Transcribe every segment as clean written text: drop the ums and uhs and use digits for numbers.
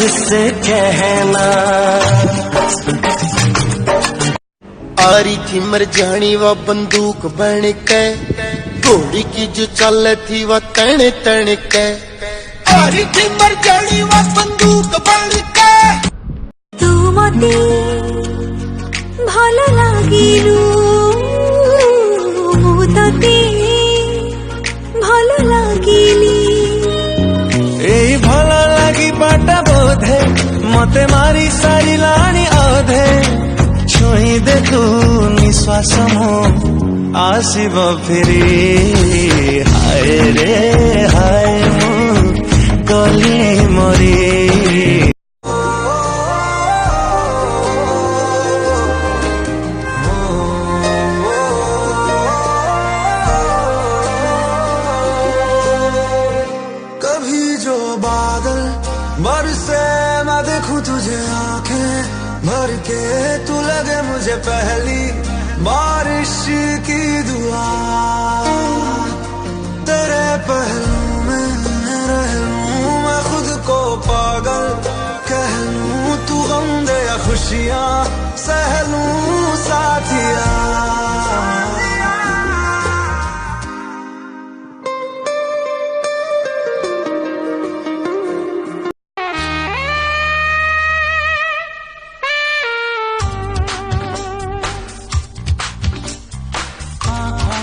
से कहना। आरी थी मर जानी वो बंदूक बन के, घोड़ी की जो चल थी वो तन तन के। आरी थी मर जानी वो बंदूक बन के। तू मते भल लागिलु तते भल लागिली। एई भल लागी बाटा बोधे मते मारी सारी लानी अधे। छुई दे तू निश्वास मो आसीब फेरी। हाय रे हाय मु गली मरी। बादल बरसे मैं देखूं तुझे आंखें भर के, तू लगे मुझे पहली बारिश की दुआ। तेरे पहलू में रह लूं मैं खुद को पागल कह लूं। तू गम दे या खुशियां सह लूं साथिया।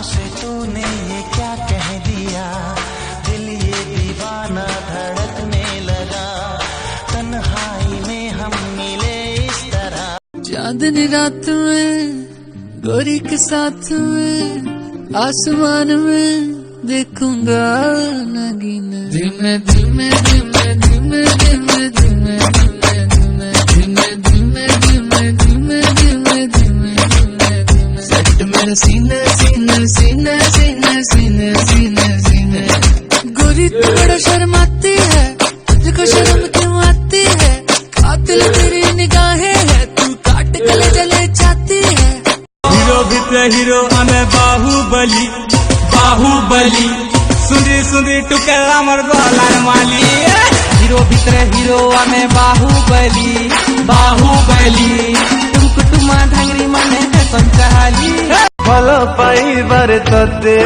से तूने ये क्या कह दिया, दिल ये दीवाना धड़कने लगा। तन्हाई में हम मिले इस तरह। चांदनी रात में गोरी के साथ में आसमान में देखूंगा नगीना। धीमे धीमे धीमे धीमे धीमे धीमे धीमे धीमे धीमे धीमे धीमे धीमे धीमे धीमे सट मेरा सीना सीना सीना सीना सीना सीना सीना। गोरी तू बड़ा शर्माती है, तुझको शर्म क्यों आती है? कातिल तेरी निगाहें है, तू काट गले जले चाहती है। हीरो भितर हीरो आमे बाहुबली बाहुबली। सुंदरी सुंदरी टुकड़ा मोर गलार माली। हीरो भितर हीरो आमे बाहुबली बाहुबली। टुमकुटुमा ढंगरी माने संचाली। भल पाइबार तते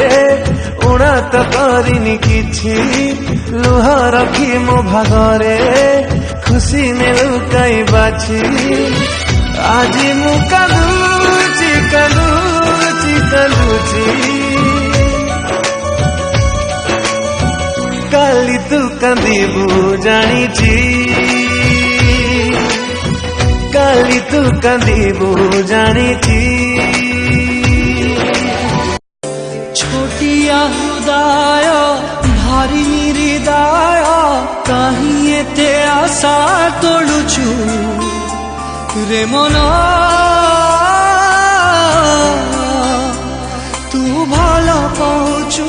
उड़ा तो करिनी किछि, लुह रखी मो भागरे खुशी ने लुकाई बाछि। आजी मु कालुची कालुची कालुची। काली तू कांदिबु जानिछि, काली तू कांदिबु जानिछि। छोटिया हृदय भारी हृदय काहीं एते आशा तोड़ुछु रे मन। तू भल पाउछु